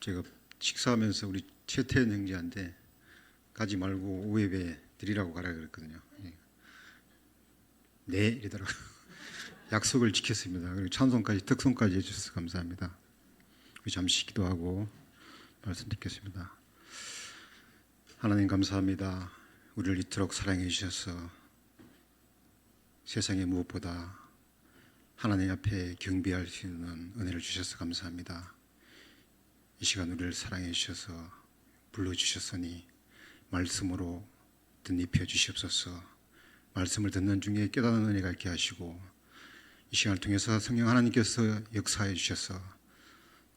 제가 식사하면서 우리 최태현 형제한테 가지 말고 오예배 드리라고 가라 그랬거든요. 네 이러더라고요. 약속을 지켰습니다. 그리고 찬송까지 특송까지 해주셔서 감사합니다. 우리 잠시 기도하고 말씀 듣겠습니다. 하나님 감사합니다. 우리를 이토록 사랑해 주셔서 세상의 무엇보다 하나님 앞에 경배할 수 있는 은혜를 주셔서 감사합니다. 이 시간 우리를 사랑해 주셔서 불러주셨으니 말씀으로 덧입혀 주시옵소서. 말씀을 듣는 중에 깨닫는 은혜가 있게 하시고 이 시간을 통해서 성령 하나님께서 역사해 주셔서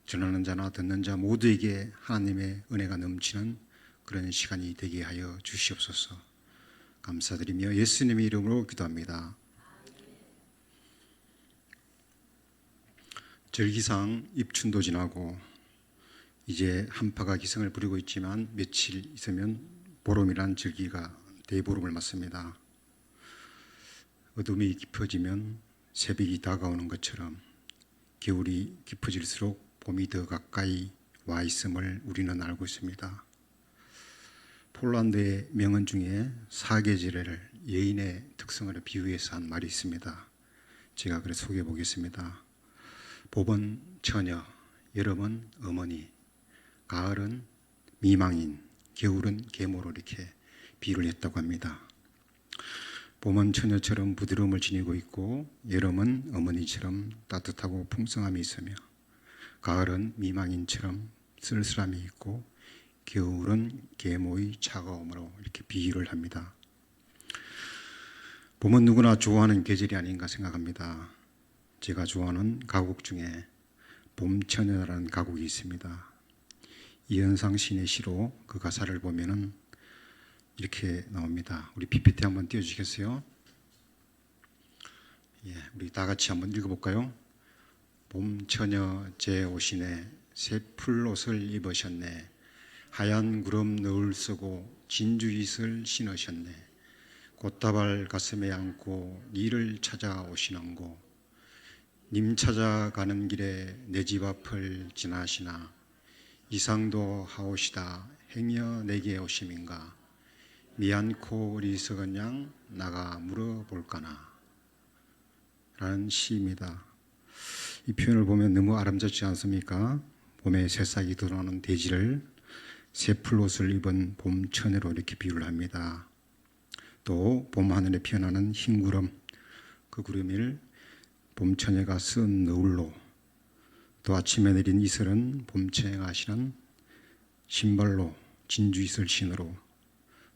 전하는 자나 듣는 자 모두에게 하나님의 은혜가 넘치는 그런 시간이 되게 하여 주시옵소서. 감사드리며 예수님의 이름으로 기도합니다. 절기상 입춘도 지나고 이제 한파가 기승을 부리고 있지만 며칠 있으면 보름이란 절기가 대보름을 맞습니다. 어둠이 깊어지면 새벽이 다가오는 것처럼 겨울이 깊어질수록 봄이 더 가까이 와 있음을 우리는 알고 있습니다. 폴란드의 명언 중에 사계절을 여인의 특성을 비유해서 한 말이 있습니다. 제가 그래서 소개해 보겠습니다. 봄은 처녀, 여름은 어머니, 가을은 미망인, 겨울은 계모로 이렇게 비유를 했다고 합니다. 봄은 처녀처럼 부드러움을 지니고 있고 여름은 어머니처럼 따뜻하고 풍성함이 있으며 가을은 미망인처럼 쓸쓸함이 있고 겨울은 계모의 차가움으로 이렇게 비유를 합니다. 봄은 누구나 좋아하는 계절이 아닌가 생각합니다. 제가 좋아하는 가곡 중에 봄처녀라는 가곡이 있습니다. 이현상 시인의 시로 그 가사를 보면은 이렇게 나옵니다. 우리 PPT 한번 띄워주시겠어요? 우리 다 같이 한번 읽어볼까요? 봄처녀 제 오시네 새 풀옷을 입으셨네 하얀 구름 너울 쓰고 진주잇을 신으셨네 꽃다발 가슴에 안고 니를 찾아오시는고 님 찾아가는 길에 내 집 앞을 지나시나 이상도 하오시다 행여 내게 오심인가 미안코 어리석은 양 나가 물어볼까나 라는 시입니다. 이 표현을 보면 너무 아름답지 않습니까? 봄에 새싹이 드러나는 대지를 새 풀옷을 입은 봄처녀로 이렇게 비유를 합니다. 또 봄하늘에 피어나는 흰 구름, 그 구름을 봄처녀가 쓴 너울로, 또 아침에 내린 이슬은 봄처녀가 신은 신발로 진주잇을 신으로,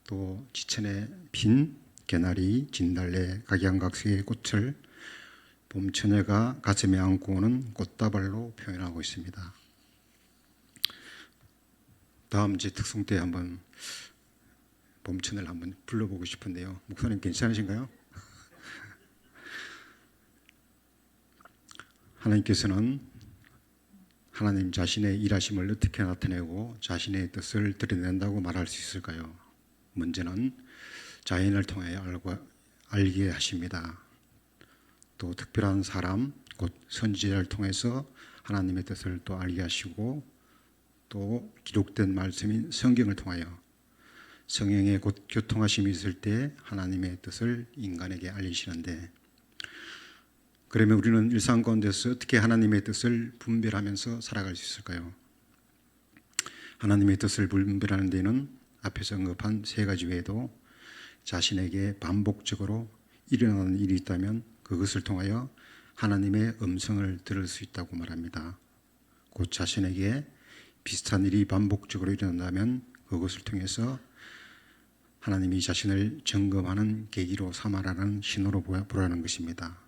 또 지천에 핀 개나리, 진달래, 각양각색의 꽃을 봄처녀가 가슴에 안고 오는 꽃다발로 표현하고 있습니다. 다음 제 특송 때 한번 봄처녀를 한번 불러보고 싶은데요. 목사님 괜찮으신가요? 하나님께서는 하나님 자신의 일하심을 어떻게 나타내고 자신의 뜻을 드러낸다고 말할 수 있을까요? 문제는 자연을 통해 알게 하십니다. 또 특별한 사람, 곧 선지자를 통해서 하나님의 뜻을 또 알게 하시고 또 기록된 말씀인 성경을 통하여 성령의 곧 교통하심이 있을 때 하나님의 뜻을 인간에게 알리시는데 그러면 우리는 일상 가운데서 어떻게 하나님의 뜻을 분별하면서 살아갈 수 있을까요? 하나님의 뜻을 분별하는 데는 앞에서 언급한 세 가지 외에도 자신에게 반복적으로 일어나는 일이 있다면 그것을 통하여 하나님의 음성을 들을 수 있다고 말합니다. 곧 자신에게 비슷한 일이 반복적으로 일어난다면 그것을 통해서 하나님이 자신을 점검하는 계기로 삼아라는 신호로 보라는 것입니다.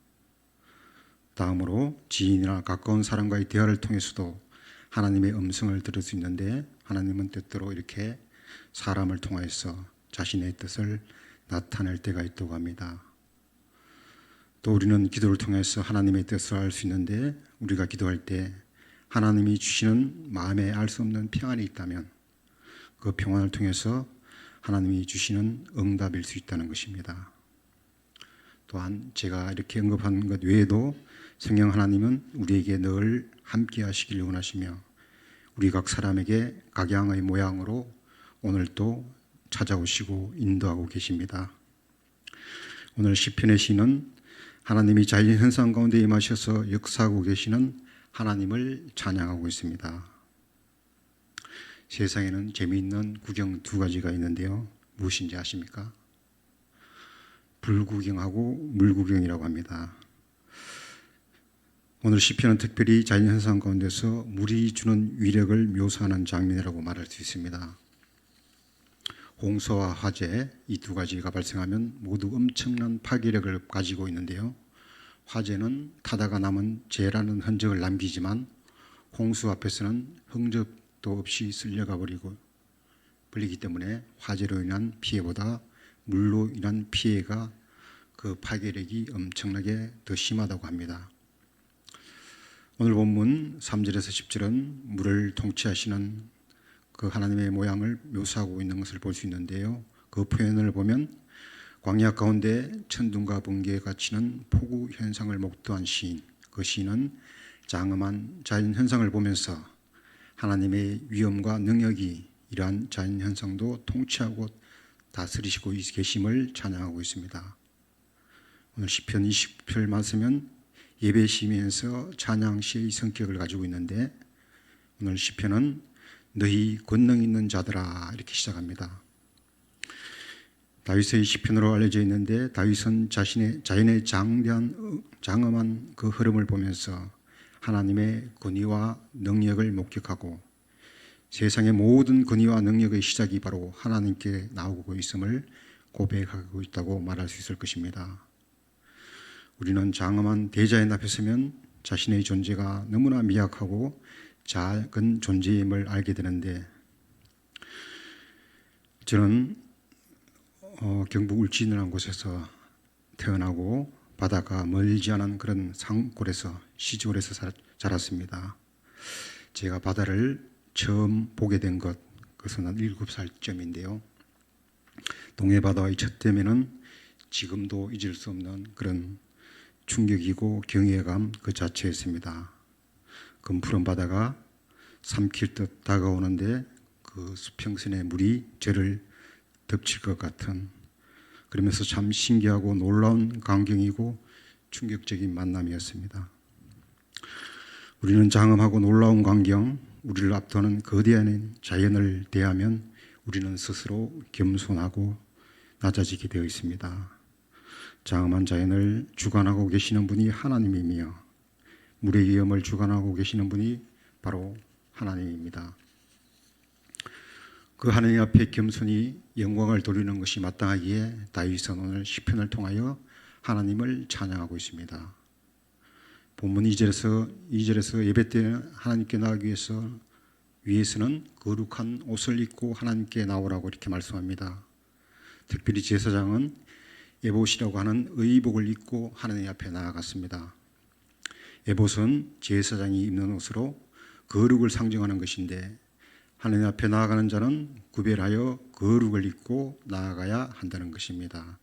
다음으로 지인이나 가까운 사람과의 대화를 통해서도 하나님의 음성을 들을 수 있는데 하나님은 때때로 이렇게 사람을 통해서 자신의 뜻을 나타낼 때가 있다고 합니다. 또 우리는 기도를 통해서 하나님의 뜻을 알 수 있는데 우리가 기도할 때 하나님이 주시는 마음에 알 수 없는 평안이 있다면 그 평안을 통해서 하나님이 주시는 응답일 수 있다는 것입니다. 또한 제가 이렇게 언급한 것 외에도 성령 하나님은 우리에게 늘 함께 하시길 원하시며 우리 각 사람에게 각양의 모양으로 오늘도 찾아오시고 인도하고 계십니다. 오늘 시편의 시는 하나님이 자연 현상 가운데 임하셔서 역사하고 계시는 하나님을 찬양하고 있습니다. 세상에는 재미있는 구경 두 가지가 있는데요. 무엇인지 아십니까? 불구경하고 물구경이라고 합니다. 오늘 시편은 특별히 자연 현상 가운데서 물이 주는 위력을 묘사하는 장면이라고 말할 수 있습니다. 홍수와 화재 이 두 가지가 발생하면 모두 엄청난 파괴력을 가지고 있는데요. 화재는 타다가 남은 재라는 흔적을 남기지만 홍수 앞에서는 흔적도 없이 쓸려가 버리기 때문에 화재로 인한 피해보다 물로 인한 피해가 그 파괴력이 엄청나게 더 심하다고 합니다. 오늘 본문 3절에서 10절은 물을 통치하시는 그 하나님의 모양을 묘사하고 있는 것을 볼 수 있는데요. 그 표현을 보면 광야 가운데 천둥과 번개가 치는 폭우 현상을 목도한 시인, 그 시인은 장엄한 자연 현상을 보면서 하나님의 위엄과 능력이 이러한 자연 현상도 통치하고 다스리시고 계심을 찬양하고 있습니다. 오늘 시편 20편 말씀은 예배 시면서 찬양 시의 성격을 가지고 있는데 오늘 시편은 너희 권능 있는 자들아 이렇게 시작합니다. 다윗의 시편으로 알려져 있는데 다윗은 자연의 장엄한 그 흐름을 보면서 하나님의 권위와 능력을 목격하고 세상의 모든 권위와 능력의 시작이 바로 하나님께 나오고 있음을 고백하고 있다고 말할 수 있을 것입니다. 우리는 장엄한 대자연 앞에 서면 자신의 존재가 너무나 미약하고 작은 존재임을 알게 되는데 저는 경북 울진이라는 곳에서 태어나고 바다가 멀지 않은 그런 산골에서 시골에서 자랐습니다. 제가 바다를 처음 보게 된 그것은 한 7살쯤인데요. 동해바다의 첫 대면은 지금도 잊을 수 없는 그런 충격이고 경외감 그 자체였습니다. 그 푸른 바다가 삼킬 듯 다가오는데 그 수평선의 물이 저를 덮칠 것 같은 그러면서 참 신기하고 놀라운 광경이고 충격적인 만남이었습니다. 우리는 장엄하고 놀라운 광경, 우리를 압도하는 거대한 자연을 대하면 우리는 스스로 겸손하고 낮아지게 되어 있습니다. 장엄한 자연을 주관하고 계시는 분이 하나님이며 물의 위엄을 주관하고 계시는 분이 바로 하나님입니다. 그 하나님 앞에 겸손히 영광을 돌리는 것이 마땅하기에 다윗은 오늘 시편을 통하여 하나님을 찬양하고 있습니다. 본문 2절에서 예배 때 하나님께 나가기 위해서는 거룩한 옷을 입고 하나님께 나오라고 이렇게 말씀합니다. 특별히 제사장은 에봇이라고 하는 의복을 입고 하나님 앞에 나아갔습니다. 에봇은 제사장이 입는 옷으로 거룩을 상징하는 것인데 하나님 앞에 나아가는 자는 구별하여 거룩을 입고 나아가야 한다는 것입니다.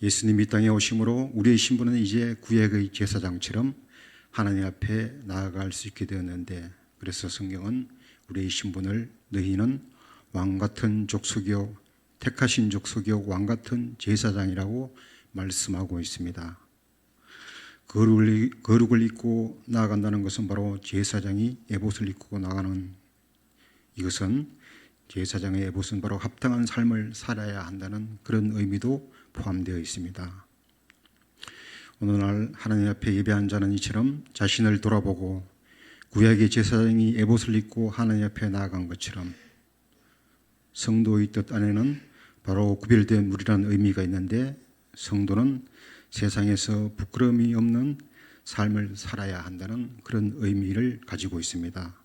예수님이 땅에 오심으로 우리의 신분은 이제 구약의 제사장처럼 하나님 앞에 나아갈 수 있게 되었는데 그래서 성경은 우리의 신분을 너희는 왕같은 족속이요 택하신 족속이요 왕같은 제사장이라고 말씀하고 있습니다. 거룩을 입고 나아간다는 것은 바로 제사장이 에봇을 입고 나가는 이것은 제사장의 에봇은 바로 합당한 삶을 살아야 한다는 그런 의미도 포함되어 있습니다. 오늘날 하나님 앞에 예배한 자는 이처럼 자신을 돌아보고 구약의 제사장이 에봇을 입고 하나님 앞에 나아간 것처럼 성도의 뜻 안에는 바로 구별된 물이라는 의미가 있는데 성도는 세상에서 부끄러움이 없는 삶을 살아야 한다는 그런 의미를 가지고 있습니다.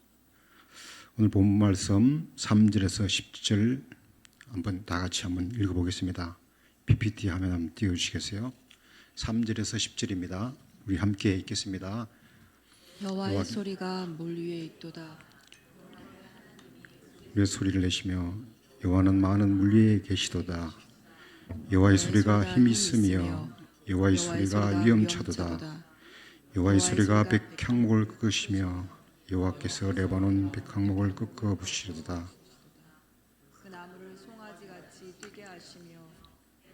오늘 본문 말씀 3절에서 10절 다 같이 한번 읽어보겠습니다. PPT 화면 한번 띄워주시겠어요? 3절에서 10절입니다. 우리 함께 읽겠습니다. 여호와의 소리가 물 위에 있도다. 우리의 소리를 내시며 여호와는 많은 물 위에 계시도다. 여호와의 소리가 힘이 있으며 여호와의 소리가 위엄차도다. 여호와의 소리가 백향목을 끄시며 여호와께서 레바논 백향목을 꺾어 부시리로다. 그 나무를 송아지같이 뛰게 하시며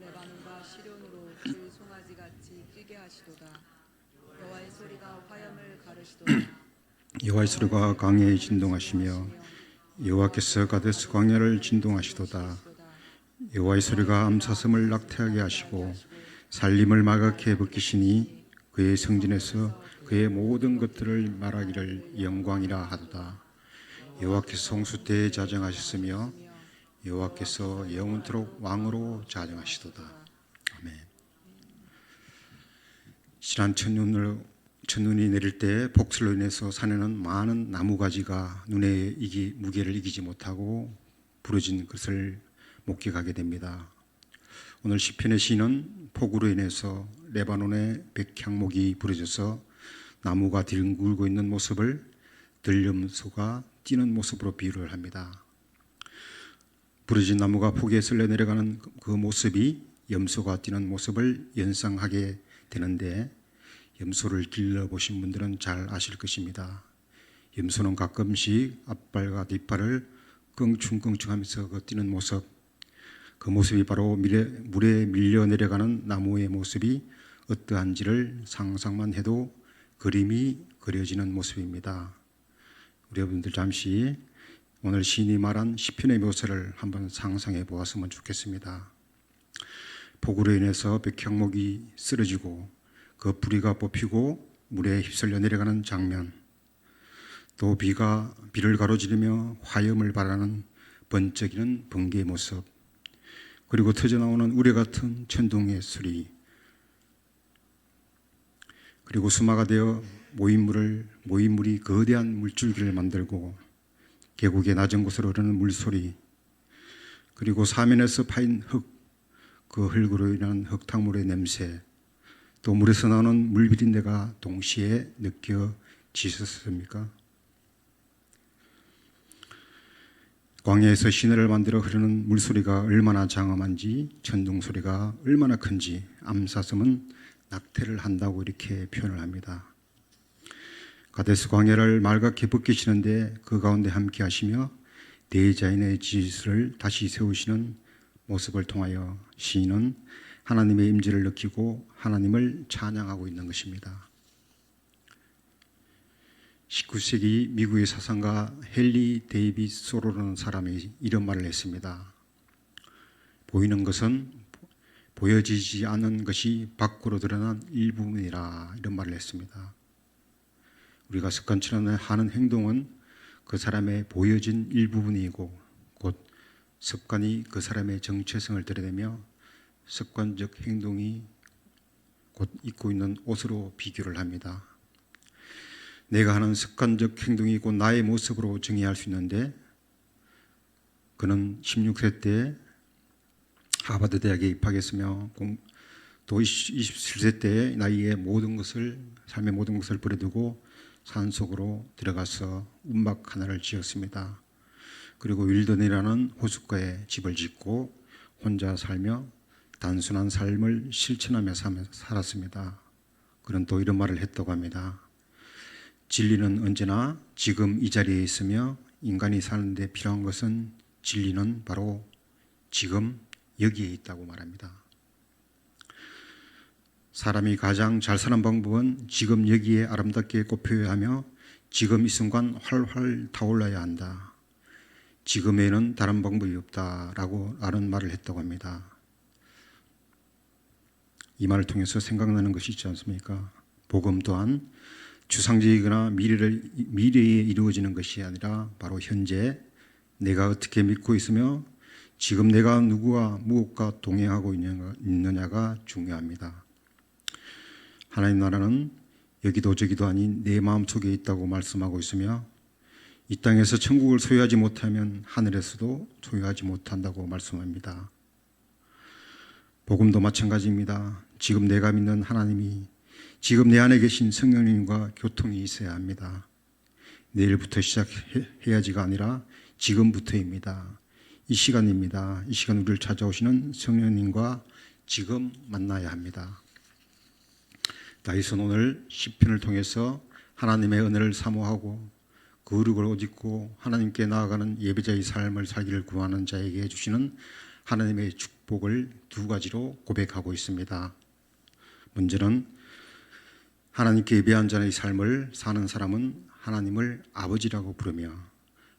레바논과 시련으로 들 송아지같이 뛰게 하시도다. 여호와의 소리가 화염을 가르시도다. 여호와의 소리가 광야에 진동하시며 여호와께서 가데스 광야를 진동하시도다. 여호와의 소리가 암사슴을 낙태하게 하시고 살림을 말갛게 벗기시니 그의 성전에서 그의 모든 것들을 말하기를 영광이라 하도다. 여호와께서 송수 때에 자정하셨으며 여호와께서 영원토록 왕으로 자정하시도다. 아멘. 지난 첫눈이 내릴 때 폭설로 인해서 산에는 많은 나무가지가 눈의 무게를 이기지 못하고 부러진 것을 목격하게 됩니다. 오늘 시편의 시는 폭우로 인해서 레바논의 백향목이 부러져서 나무가 뒹굴고 있는 모습을 들염소가 뛰는 모습으로 비유를 합니다. 부러진 나무가 폭에 쓸려 내려가는 그 모습이 염소가 뛰는 모습을 연상하게 되는데, 염소를 길러보신 분들은 잘 아실 것입니다. 염소는 가끔씩 앞발과 뒷발을 껑충껑충하면서 뛰는 모습, 그 모습이 바로 물에 밀려 내려가는 나무의 모습이 어떠한지를 상상만 해도 그림이 그려지는 모습입니다. 우리 여러분들 잠시 오늘 시인이 말한 시편의 묘사를 한번 상상해 보았으면 좋겠습니다. 폭우로 인해서 백향목이 쓰러지고 그 뿌리가 뽑히고 물에 휩쓸려 내려가는 장면, 또 비를 가로지르며 화염을 발하는 번쩍이는 번개의 모습, 그리고 터져나오는 우레 같은 천둥의 소리, 그리고 수마가 되어 모인물이 거대한 물줄기를 만들고 계곡의 낮은 곳으로 흐르는 물소리, 그리고 사면에서 파인 그 흙으로 인한 흙탕물의 냄새, 또 물에서 나오는 물비린내가 동시에 느껴지셨습니까? 광야에서 시내를 만들어 흐르는 물소리가 얼마나 장엄한지, 천둥소리가 얼마나 큰지 암사슴은 낙태를 한다고 이렇게 표현을 합니다. 가데스 광야를 말갛게 벗기시는데 그 가운데 함께 하시며 대자연의 질서를 다시 세우시는 모습을 통하여 시인은 하나님의 임재를 느끼고 하나님을 찬양하고 있는 것입니다. 19세기 미국의 사상가 헨리 데이비드 소로라는 사람이 이런 말을 했습니다. 보이는 것은 보여지지 않는 것이 밖으로 드러난 일부분이라, 이런 말을 했습니다. 우리가 습관처럼 하는 행동은 그 사람의 보여진 일부분이고 곧 습관이 그 사람의 정체성을 드러내며 습관적 행동이 곧 입고 있는 옷으로 비교를 합니다. 내가 하는 습관적 행동이 곧 나의 모습으로 정의할 수 있는데, 그는 16세 때 하버드 대학에 입학했으며 또 27세 때의 나이에 삶의 모든 것을 버려두고 산속으로 들어가서 움막 하나를 지었습니다. 그리고 윌던이라는 호숫가에 집을 짓고 혼자 살며 단순한 삶을 실천하며 살았습니다. 그는 또 이런 말을 했다고 합니다. 진리는 언제나 지금 이 자리에 있으며 인간이 사는데 필요한 것은 진리는 바로 지금 여기에 있다고 말합니다. 사람이 가장 잘 사는 방법은 지금 여기에 아름답게 꽃피어야 하며 지금 이 순간 활활 타올라야 한다. 지금에는 다른 방법이 없다라고 라는 말을 했다고 합니다. 이 말을 통해서 생각나는 것이 있지 않습니까? 복음 또한 추상적이거나 미래에 이루어지는 것이 아니라 바로 현재 내가 어떻게 믿고 있으며 지금 내가 누구와 무엇과 동행하고 있느냐가 중요합니다. 하나님 나라는 여기도 저기도 아닌 내 마음속에 있다고 말씀하고 있으며 이 땅에서 천국을 소유하지 못하면 하늘에서도 소유하지 못한다고 말씀합니다. 복음도 마찬가지입니다. 지금 내가 믿는 하나님이 지금 내 안에 계신 성령님과 교통이 있어야 합니다. 내일부터 시작해야지가 아니라 지금부터입니다. 이 시간입니다. 이 시간 우리를 찾아오시는 성령님과 지금 만나야 합니다. 다윗은 오늘 시편을 통해서 하나님의 은혜를 사모하고 거룩을 옷 입고 하나님께 나아가는 예배자의 삶을 살기를 구하는 자에게 주시는 하나님의 축복을 두 가지로 고백하고 있습니다. 먼저는 하나님께 예배한 자의 삶을 사는 사람은 하나님을 아버지라고 부르며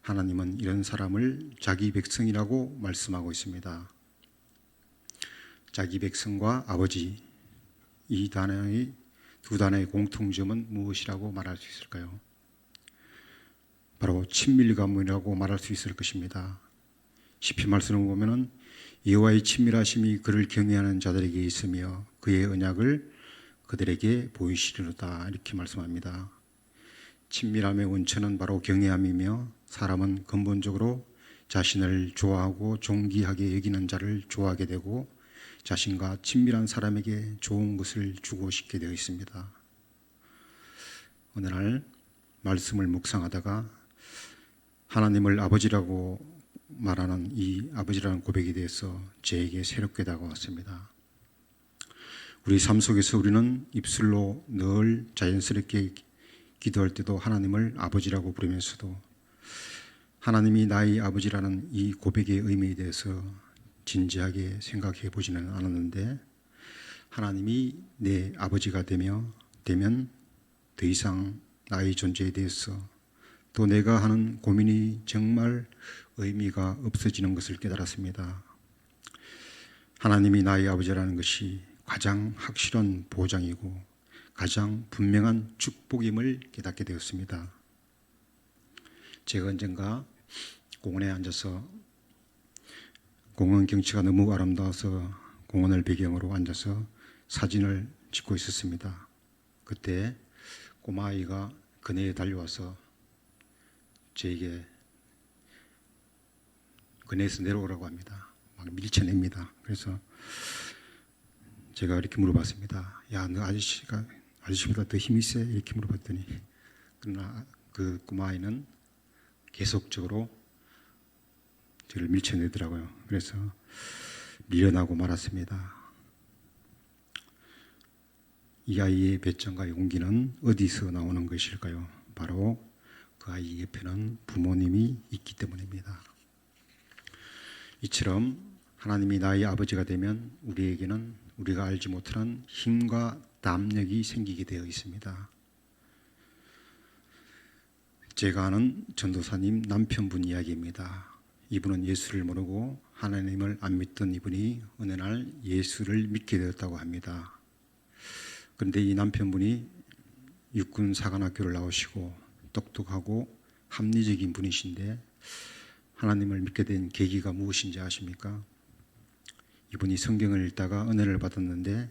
하나님은 이런 사람을 자기 백성이라고 말씀하고 있습니다. 자기 백성과 아버지, 이 단어의 두 단어의 공통점은 무엇이라고 말할 수 있을까요? 바로 친밀감이라고 말할 수 있을 것입니다. 시편 말씀을 보면은 여호와의 친밀하심이 그를 경외하는 자들에게 있으며 그의 언약을 그들에게 보이시리로다, 이렇게 말씀합니다. 친밀함의 원천은 바로 경외함이며 사람은 근본적으로 자신을 좋아하고 존귀하게 여기는 자를 좋아하게 되고 자신과 친밀한 사람에게 좋은 것을 주고 싶게 되어 있습니다. 어느 날 말씀을 묵상하다가 하나님을 아버지라고 말하는 이 아버지라는 고백에 대해서 저에게 새롭게 다가왔습니다. 우리 삶 속에서 우리는 입술로 늘 자연스럽게 기도할 때도 하나님을 아버지라고 부르면서도 하나님이 나의 아버지라는 이 고백의 의미에 대해서 진지하게 생각해 보지는 않았는데, 하나님이 내 아버지가 되면 더 이상 나의 존재에 대해서 또 내가 하는 고민이 정말 의미가 없어지는 것을 깨달았습니다. 하나님이 나의 아버지라는 것이 가장 확실한 보장이고 가장 분명한 축복임을 깨닫게 되었습니다. 제가 언젠가 공원에 앉아서 공원 경치가 너무 아름다워서 공원을 배경으로 앉아서 사진을 찍고 있었습니다. 그때 꼬마아이가 그네에 달려와서 저에게 그네에서 내려오라고 합니다. 막 밀쳐냅니다. 그래서 제가 이렇게 물어봤습니다. 야, 너 아저씨보다 더 힘이 세? 이렇게 물어봤더니, 그러나 그 꼬마아이는 계속적으로 저를 밀쳐내더라고요. 그래서 밀려나고 말았습니다. 이 아이의 배짱과 용기는 어디서 나오는 것일까요? 바로 그 아이 옆에는 부모님이 있기 때문입니다. 이처럼 하나님이 나의 아버지가 되면 우리에게는 우리가 알지 못하는 힘과 담력이 생기게 되어 있습니다. 제가 아는 전도사님 남편분 이야기입니다. 이분은 예수를 모르고 하나님을 안 믿던 이분이 어느 날 예수를 믿게 되었다고 합니다. 그런데 이 남편분이 육군 사관학교를 나오시고 똑똑하고 합리적인 분이신데 하나님을 믿게 된 계기가 무엇인지 아십니까? 이분이 성경을 읽다가 은혜를 받았는데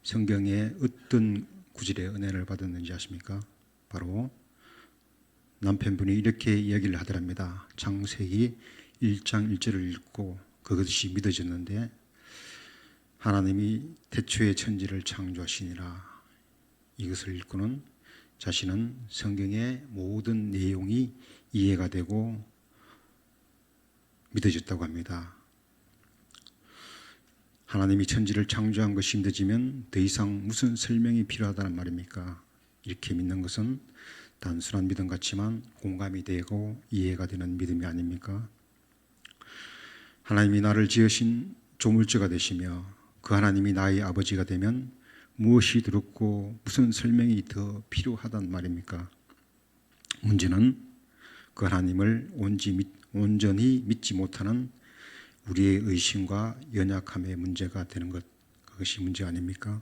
성경의 어떤 구절에 은혜를 받았는지 아십니까? 바로 남편분이 이렇게 이야기를 하더랍니다. 창세기 1장 1절을 읽고 그것이 믿어졌는데, 하나님이 태초에 천지를 창조하시니라, 이것을 읽고는 자신은 성경의 모든 내용이 이해가 되고 믿어졌다고 합니다. 하나님이 천지를 창조한 것이 믿어지면 더 이상 무슨 설명이 필요하다는 말입니까? 이렇게 믿는 것은 단순한 믿음 같지만 공감이 되고 이해가 되는 믿음이 아닙니까? 하나님이 나를 지으신 조물주가 되시며 그 하나님이 나의 아버지가 되면 무엇이 두렵고 무슨 설명이 더 필요하단 말입니까? 문제는 그 하나님을 온전히 믿지 못하는 우리의 의심과 연약함의 문제가 되는 것, 그것이 문제 아닙니까?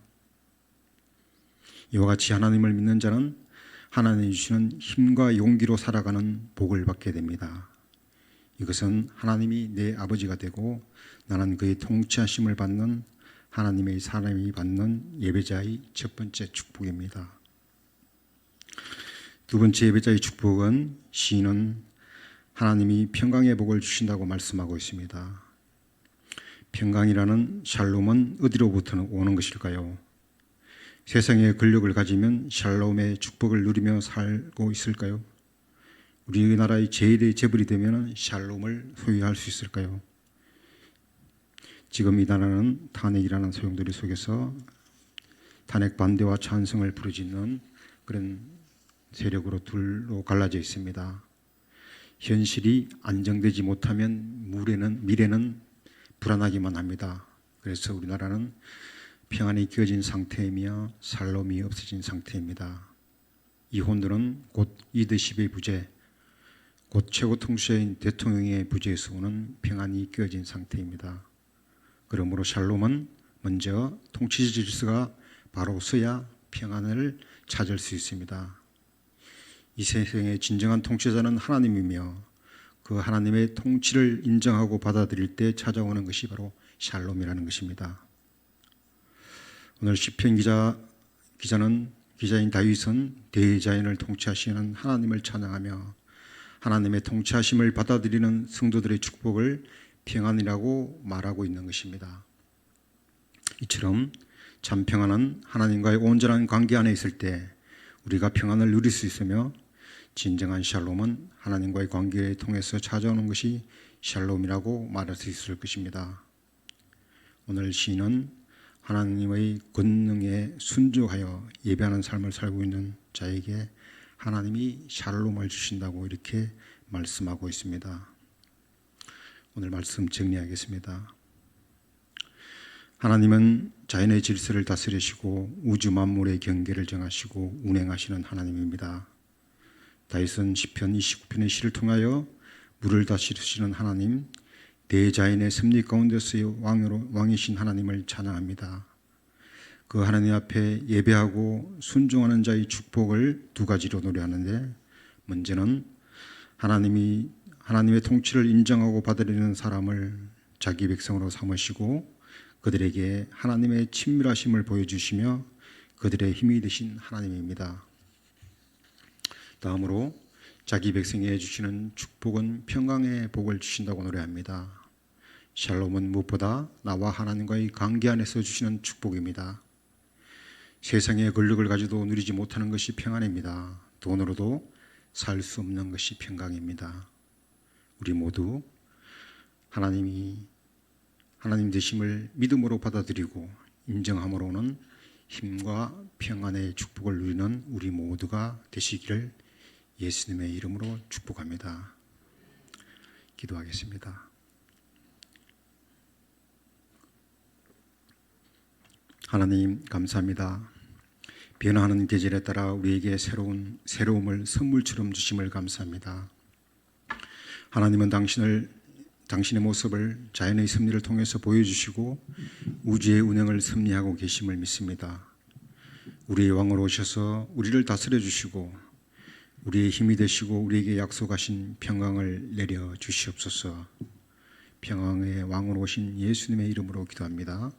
이와 같이 하나님을 믿는 자는 하나님이 주시는 힘과 용기로 살아가는 복을 받게 됩니다. 이것은 하나님이 내 아버지가 되고 나는 그의 통치하심을 받는 하나님의 사람이 받는 예배자의 첫 번째 축복입니다. 두 번째 예배자의 축복은 시인은 하나님이 평강의 복을 주신다고 말씀하고 있습니다. 평강이라는 샬롬은 어디로부터 오는 것일까요? 세상의 권력을 가지면 샬롬의 축복을 누리며 살고 있을까요? 우리나라의 제일의 재벌이 되면 샬롬을 소유할 수 있을까요? 지금 이 나라는 탄핵이라는 소용돌이 속에서 탄핵 반대와 찬성을 부르짖는 그런 세력으로 둘로 갈라져 있습니다. 현실이 안정되지 못하면 미래는 불안하기만 합니다. 그래서 우리나라는 평안이 깨어진 상태이며 살롬이 없어진 상태입니다. 이혼들은 곧 리더십의 부재, 곧 최고 통치자인 대통령의 부재에서 오는 평안이 깨어진 상태입니다. 그러므로 샬롬은 먼저 통치 질서가 바로 서야 평안을 찾을 수 있습니다. 이 세상의 진정한 통치자는 하나님이며 그 하나님의 통치를 인정하고 받아들일 때 찾아오는 것이 바로 샬롬이라는 것입니다. 오늘 시편 기자인 다윗은 대자연을 통치하시는 하나님을 찬양하며 하나님의 통치하심을 받아들이는 성도들의 축복을 평안이라고 말하고 있는 것입니다. 이처럼 참 평안은 하나님과의 온전한 관계 안에 있을 때 우리가 평안을 누릴 수 있으며 진정한 샬롬은 하나님과의 관계를 통해서 찾아오는 것이 샬롬이라고 말할 수 있을 것입니다. 오늘 시인은 하나님의 권능에 순종하여 예배하는 삶을 살고 있는 자에게 하나님이 샬롬을 주신다고 이렇게 말씀하고 있습니다. 오늘 말씀 정리하겠습니다. 하나님은 자연의 질서를 다스리시고 우주 만물의 경계를 정하시고 운행하시는 하나님입니다. 다윗은 시편 29편의 시를 통하여 물을 다스리시는 하나님, 대자연의 섭리 가운데서의 왕이신 하나님을 찬양합니다. 그 하나님 앞에 예배하고 순종하는 자의 축복을 두 가지로 노래하는데, 먼저는 하나님의 통치를 인정하고 받아들이는 사람을 자기 백성으로 삼으시고 그들에게 하나님의 친밀하심을 보여주시며 그들의 힘이 되신 하나님입니다. 다음으로 자기 백성에게 주시는 축복은 평강의 복을 주신다고 노래합니다. 샬롬은 무엇보다 나와 하나님과의 관계 안에서 주시는 축복입니다. 세상의 권력을 가지도 누리지 못하는 것이 평안입니다. 돈으로도 살 수 없는 것이 평강입니다. 우리 모두 하나님 되심을 믿음으로 받아들이고 인정함으로는 힘과 평안의 축복을 누리는 우리 모두가 되시기를 예수님의 이름으로 축복합니다. 기도하겠습니다. 하나님 감사합니다. 변화하는 계절에 따라 우리에게 새로움을 선물처럼 주심을 감사합니다. 하나님은 당신의 모습을 자연의 섭리를 통해서 보여주시고 우주의 운행을 섭리하고 계심을 믿습니다. 우리의 왕으로 오셔서 우리를 다스려 주시고 우리의 힘이 되시고 우리에게 약속하신 평강을 내려 주시옵소서. 평강의 왕으로 오신 예수님의 이름으로 기도합니다.